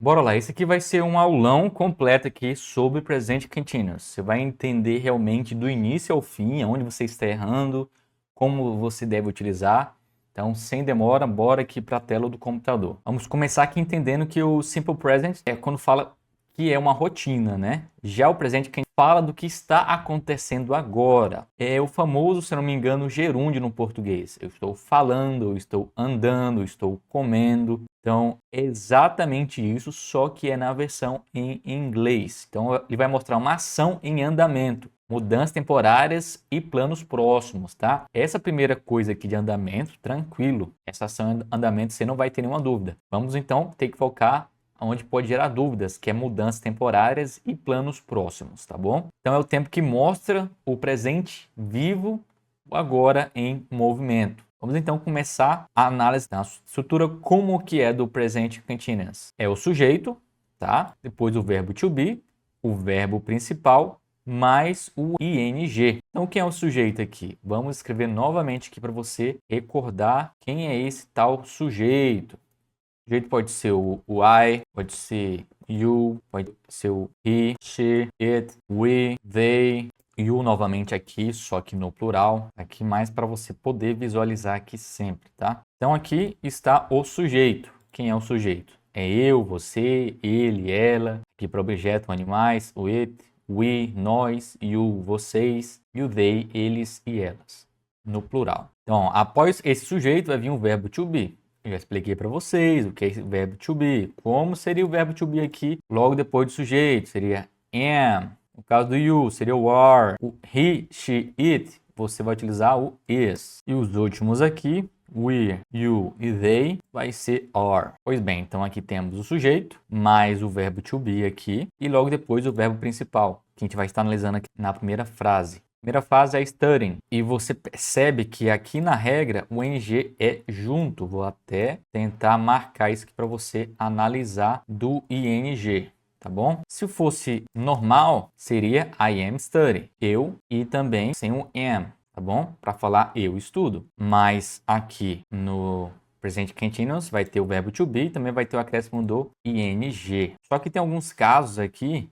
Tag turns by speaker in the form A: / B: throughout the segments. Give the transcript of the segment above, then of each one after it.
A: Bora lá, esse aqui vai ser um aulão completo aqui sobre Present Continuous. Você vai entender realmente do início ao fim, onde você está errando, como você deve utilizar. Então, sem demora, bora aqui para a tela do computador. Vamos começar aqui entendendo que o Simple Present é quando fala que é uma rotina, né? Já o Present Continuous fala do que está acontecendo agora. É o famoso, se não me engano, gerúndio no português. Eu estou falando, eu estou andando, eu estou comendo. Então, é exatamente isso, só que é na versão em inglês. Então, ele vai mostrar uma ação em andamento, mudanças temporárias e planos próximos, tá? Essa primeira coisa aqui de andamento, tranquilo. Essa ação em andamento você não vai ter nenhuma dúvida. Vamos então ter que focar onde pode gerar dúvidas, que é mudanças temporárias e planos próximos, tá bom? Então, é o tempo que mostra o presente vivo, agora em movimento. Vamos então começar a análise da estrutura como que é do presente continuous. É o sujeito, tá? Depois o verbo to be, o verbo principal, mais o ing. Então, quem é o sujeito aqui? Vamos escrever novamente aqui para você recordar quem é esse tal sujeito. O sujeito pode ser o I, pode ser you, pode ser o he, she, it, we, they, you novamente aqui, só que no plural, aqui mais para você poder visualizar aqui sempre, tá? Então aqui está o sujeito. Quem é o sujeito? É eu, você, ele, ela. Aqui para objeto, animais, o it, we, nós, you, vocês, e o they, eles e elas, no plural. Então, após esse sujeito vai vir o verbo to be. Eu já expliquei para vocês o que é o verbo to be. Como seria o verbo to be aqui logo depois do sujeito? Seria am. No caso do you, seria o are. O he, she, it, você vai utilizar o is. E os últimos aqui, we, you e they, vai ser are. Pois bem, então aqui temos o sujeito, mais o verbo to be aqui, e logo depois o verbo principal, que a gente vai estar analisando aqui na primeira frase. Primeira fase é studying. E você percebe que aqui na regra o ing é junto. Vou até tentar marcar isso aqui para você analisar do ing, tá bom? Se fosse normal, seria I am studying. Eu e também sem o am, tá bom? Para falar eu estudo. Mas aqui no presente continuous vai ter o verbo to be e também vai ter o acréscimo do ing. Só que tem alguns casos aqui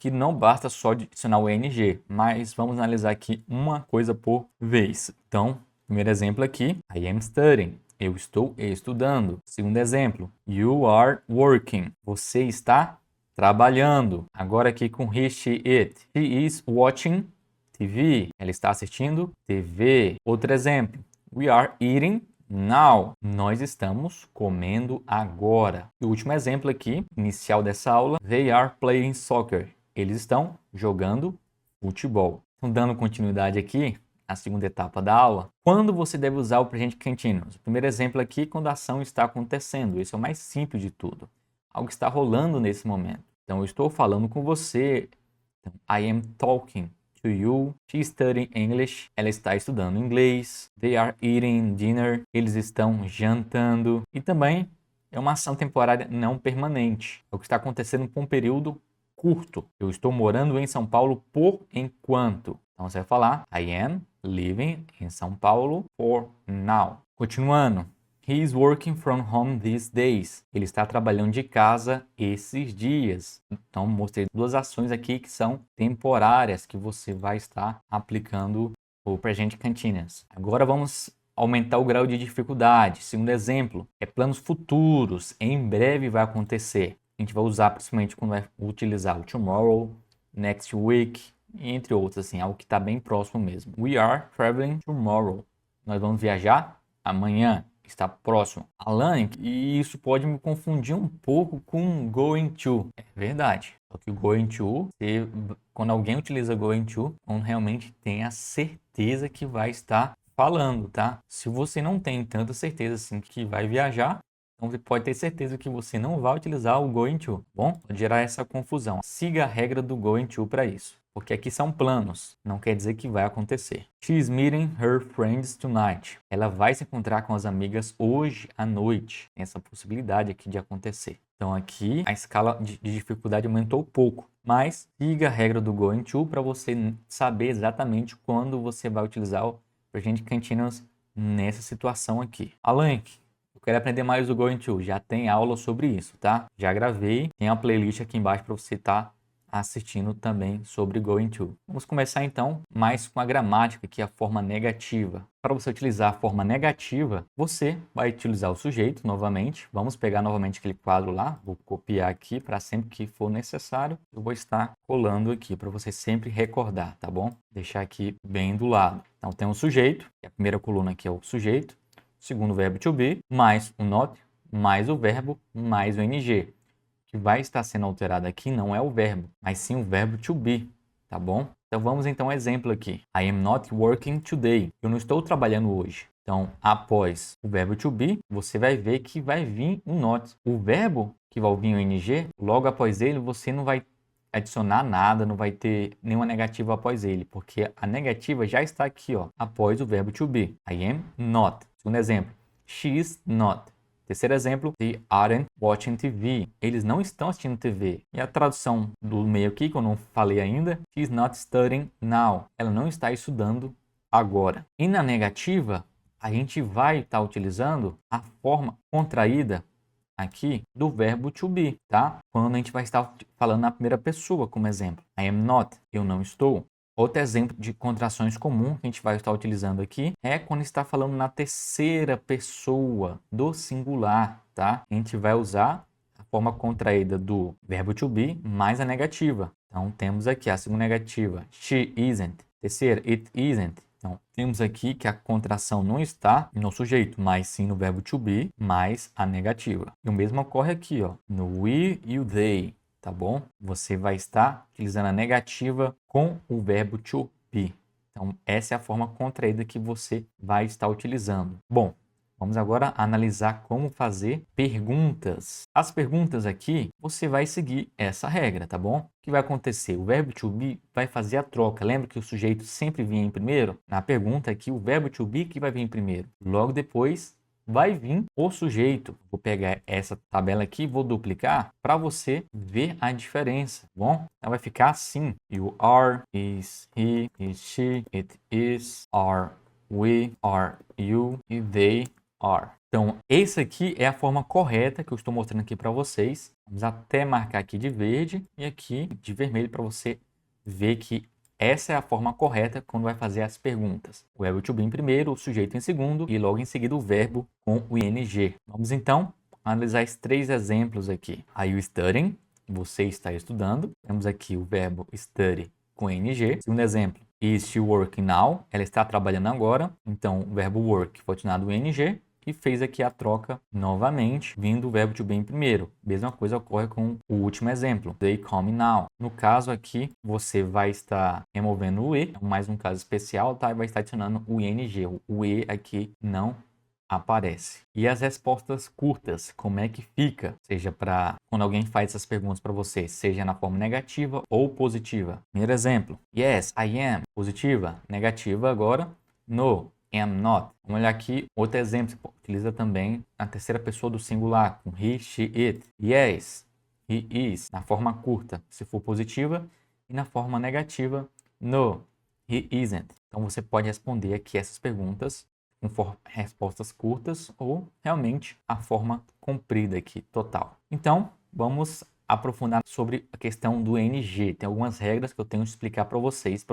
A: que não basta só adicionar o ing, mas vamos analisar aqui uma coisa por vez. Então, primeiro exemplo aqui, I am studying. Eu estou estudando. Segundo exemplo, you are working. Você está trabalhando. Agora aqui com he, she, it. She is watching TV. Ela está assistindo TV. Outro exemplo, we are eating now. Nós estamos comendo agora. E o último exemplo aqui, inicial dessa aula, they are playing soccer. Eles estão jogando futebol. Então, dando continuidade aqui, a segunda etapa da aula, quando você deve usar o presente continuous? O primeiro exemplo aqui, quando a ação está acontecendo. Esse é o mais simples de tudo. Algo está rolando nesse momento. Então, eu estou falando com você. Então, I am talking to you. She's studying English. Ela está estudando inglês. They are eating dinner. Eles estão jantando. E também é uma ação temporária não permanente. É o que está acontecendo por um período curto. Eu estou morando em São Paulo por enquanto. Então você vai falar I am living in São Paulo for now. Continuando. He is working from home these days. Ele está trabalhando de casa esses dias. Então mostrei duas ações aqui que são temporárias que você vai estar aplicando o presente continuous. Agora vamos aumentar o grau de dificuldade. Segundo exemplo, é planos futuros. Em breve vai acontecer. A gente vai usar principalmente quando vai utilizar o tomorrow, next week, entre outros, assim, algo que está bem próximo mesmo. We are traveling tomorrow. Nós vamos viajar amanhã. Está próximo. Alan, e isso pode me confundir um pouco com going to. É verdade. Só que o going to, quando alguém utiliza going to, então realmente tem a certeza que vai estar falando, tá? Se você não tem tanta certeza assim que vai viajar, então você pode ter certeza que você não vai utilizar o going to, bom? Pode gerar essa confusão. Siga a regra do going to para isso, porque aqui são planos, não quer dizer que vai acontecer. She's meeting her friends tonight. Ela vai se encontrar com as amigas hoje à noite. Tem essa possibilidade aqui de acontecer. Então aqui a escala de dificuldade aumentou um pouco, mas siga a regra do going to para você saber exatamente quando você vai utilizar o present continuous nessa situação aqui. Alan, eu quero aprender mais do going to, já tem aula sobre isso, tá? Já gravei, tem uma playlist aqui embaixo para você estar assistindo também sobre going to. Vamos começar então mais com a gramática, que é a forma negativa. Para você utilizar a forma negativa, você vai utilizar o sujeito novamente. Vamos pegar novamente aquele quadro lá, vou copiar aqui para sempre que for necessário. Eu vou estar colando aqui para você sempre recordar, tá bom? Deixar aqui bem do lado. Então tem o sujeito, que a primeira coluna aqui é o sujeito, segundo o verbo to be, mais o not, mais o verbo, mais o ing. Que vai estar sendo alterado aqui não é o verbo, mas sim o verbo to be, tá bom? Então vamos então ao exemplo aqui. I am not working today. Eu não estou trabalhando hoje. Então, após o verbo to be, você vai ver que vai vir um not. O verbo que vai vir o ing, logo após ele, você não vai adicionar nada, não vai ter nenhuma negativa após ele, porque a negativa já está aqui, ó, após o verbo to be. I am not. Segundo exemplo, she is not. Terceiro exemplo, they aren't watching TV. Eles não estão assistindo TV. E a tradução do meio aqui, que eu não falei ainda, she's not studying now. Ela não está estudando agora. E na negativa, a gente vai estar utilizando a forma contraída aqui do verbo to be, tá? Quando a gente vai estar falando na primeira pessoa, como exemplo. I am not. Eu não estou. Outro exemplo de contrações comum que a gente vai estar utilizando aqui é quando está falando na terceira pessoa do singular, tá? A gente vai usar a forma contraída do verbo to be mais a negativa. Então, temos aqui a segunda negativa, she isn't. Terceira, it isn't. Então, temos aqui que a contração não está no sujeito, mas sim no verbo to be mais a negativa. E o mesmo ocorre aqui, ó, no we e o they. Tá bom? Você vai estar utilizando a negativa com o verbo to be. Então, essa é a forma contraída que você vai estar utilizando. Bom, vamos agora analisar como fazer perguntas. As perguntas aqui, você vai seguir essa regra, tá bom? O que vai acontecer? O verbo to be vai fazer a troca. Lembra que o sujeito sempre vinha em primeiro? Na pergunta aqui, o verbo to be que vai vir em primeiro. Logo depois, vai vir o sujeito. Vou pegar essa tabela aqui e vou duplicar para você ver a diferença, tá bom? Então vai ficar assim: you are, is, he, is she, it is, are, we, are, you e they are. Então, esse aqui é a forma correta que eu estou mostrando aqui para vocês. Vamos até marcar aqui de verde e aqui de vermelho para você ver que essa é a forma correta quando vai fazer as perguntas. O verbo to be em primeiro, o sujeito em segundo e logo em seguida o verbo com o ing. Vamos então analisar esses três exemplos aqui. Are you studying? Você está estudando. Temos aqui o verbo study com ing. Segundo exemplo, is she working now? Ela está trabalhando agora. Então o verbo work foi adicionado o ing. E fez aqui a troca novamente, vindo o verbo to be em primeiro. Mesma coisa ocorre com o último exemplo, they come now. No caso aqui, você vai estar removendo o e, mais um caso especial, tá? E vai estar adicionando o ing. O e aqui não aparece. E as respostas curtas, como é que fica? Seja para quando alguém faz essas perguntas para você, seja na forma negativa ou positiva. Primeiro exemplo, yes, I am. Positiva, negativa agora, no. Am not. Vamos olhar aqui outro exemplo. Você utiliza também a terceira pessoa do singular, com he, she, it. Yes, he is. Na forma curta, se for positiva. E na forma negativa, no, he isn't. Então você pode responder aqui essas perguntas com respostas curtas ou realmente a forma comprida aqui, total. Então, vamos aprofundar sobre a questão do ing. Tem algumas regras que eu tenho que explicar para vocês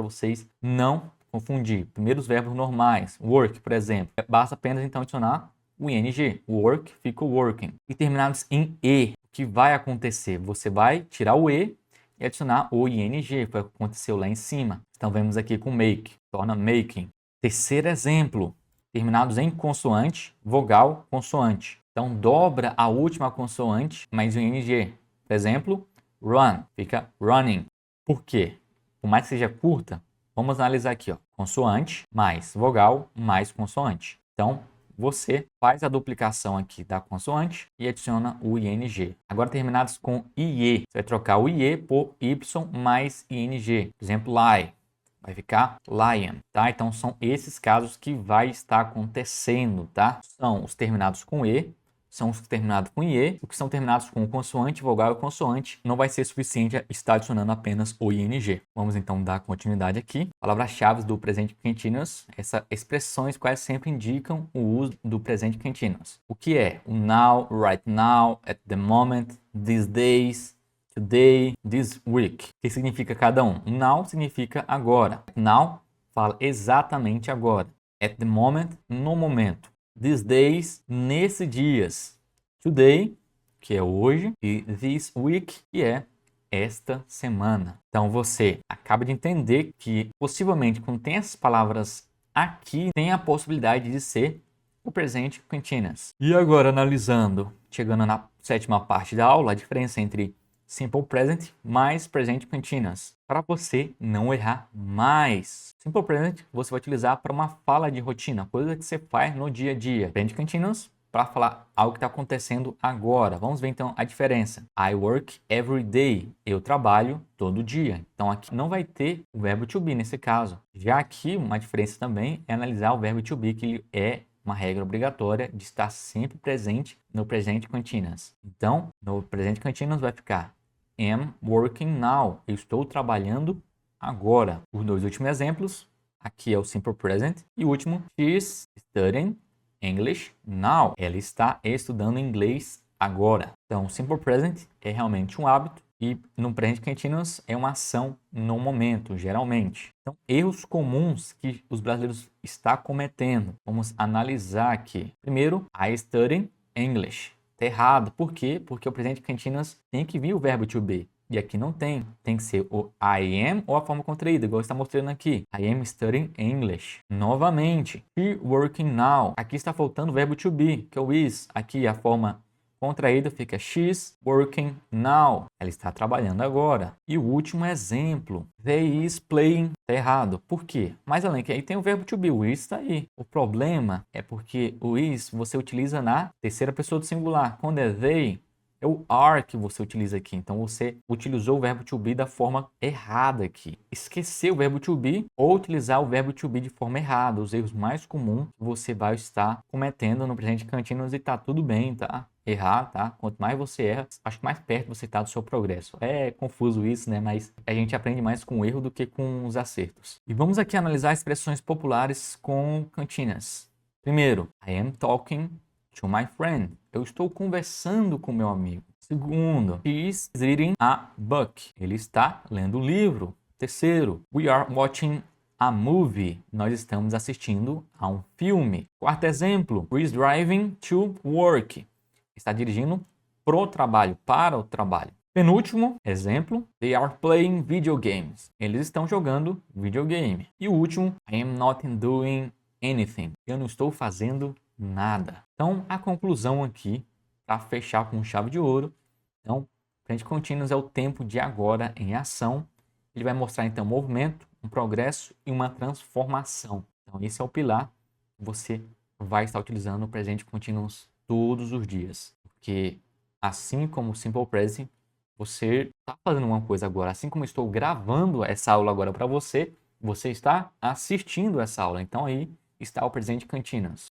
A: não confundir. Primeiro os verbos normais, work, por exemplo. Basta apenas então adicionar o ing. Work fica o working. E terminados em e, o que vai acontecer? Você vai tirar o e e adicionar o ing, que foi o que aconteceu lá em cima. Então vemos aqui com make, torna making. Terceiro exemplo, terminados em consoante, vogal, consoante. Então dobra a última consoante mais o ing. Por exemplo, run, fica running. Por quê? Por mais que seja curta, vamos analisar aqui, ó. Consoante mais vogal mais consoante. Então, você faz a duplicação aqui da consoante e adiciona o ing. Agora, terminados com ie, você vai trocar o ie por y mais ing. Por exemplo, lie, vai ficar lion, tá? Então, são esses casos que vai estar acontecendo, tá? São os terminados com e, são os terminados com IE, os que são terminados com consoante, vogal e consoante. Não vai ser suficiente estar adicionando apenas o ING. Vamos então dar continuidade aqui. Palavras-chave do presente continuous, essas expressões quais sempre indicam o uso do presente continuous. O que é o now, right now, at the moment, these days, today, this week. O que significa cada um? Now significa agora. Now fala exatamente agora. At the moment, no momento. These days, nesses dias. Today, que é hoje, e this week, que é esta semana. Então você acaba de entender que possivelmente quando tem essas palavras aqui, tem a possibilidade de ser o presente continuous. E agora analisando, chegando na sétima parte da aula, a diferença entre Simple Present mais Present Continuous. Para você não errar mais. Simple Present você vai utilizar para uma fala de rotina, coisa que você faz no dia a dia. Present Continuous para falar algo que está acontecendo agora. Vamos ver então a diferença. I work every day. Eu trabalho todo dia. Então aqui não vai ter o verbo to be nesse caso. Já aqui uma diferença também é analisar o verbo to be, que ele é uma regra obrigatória de estar sempre presente no presente continuous. Então, no presente continuous vai ficar am working now. Eu estou trabalhando agora. Os dois últimos exemplos, aqui é o simple present e o último, she's studying English now. Ela está estudando inglês agora. Então, simple present é realmente um hábito e no present continuous é uma ação no momento, geralmente. Então, erros comuns que os brasileiros estão cometendo. Vamos analisar aqui. Primeiro, I study English. Tá errado. Por quê? Porque o presente continuous tem que vir o verbo to be. E aqui não tem. Tem que ser o I am ou a forma contraída, igual está mostrando aqui. I am studying English. Novamente, she working now. Aqui está faltando o verbo to be, que é o is. Aqui a forma contraída fica she's working now. Ela está trabalhando agora. E o último exemplo, they is playing. Está errado. Por quê? Mais além que aí tem o verbo to be, o is está aí. O problema é porque o is você utiliza na terceira pessoa do singular. Quando é they, é o are que você utiliza aqui. Então você utilizou o verbo to be da forma errada aqui. Esqueceu o verbo to be ou utilizar o verbo to be de forma errada. Os erros mais comuns que você vai estar cometendo no presente continuous e tá tudo bem, tá? Errar, tá? Quanto mais você erra, acho que mais perto você está do seu progresso. É confuso isso, né? Mas a gente aprende mais com o erro do que com os acertos. E vamos aqui analisar expressões populares com continuous. Primeiro, I am talking to my friend. Eu estou conversando com meu amigo. Segundo, he is reading a book. Ele está lendo um livro. Terceiro, we are watching a movie. Nós estamos assistindo a um filme. Quarto exemplo, he is driving to work. Está dirigindo pro trabalho, para o trabalho. Penúltimo exemplo, they are playing video games. Eles estão jogando videogame. E o último, I am not doing anything. Eu não estou fazendo nada. Então, a conclusão aqui, para fechar com chave de ouro, então, presente continuous é o tempo de agora em ação. Ele vai mostrar, então, um movimento, um progresso e uma transformação. Então, esse é o pilar que você vai estar utilizando o presente continuous todos os dias. Porque, assim como o simple present, você está fazendo uma coisa agora. Assim como eu estou gravando essa aula agora para você, você está assistindo essa aula. Então, aí está o presente continuous.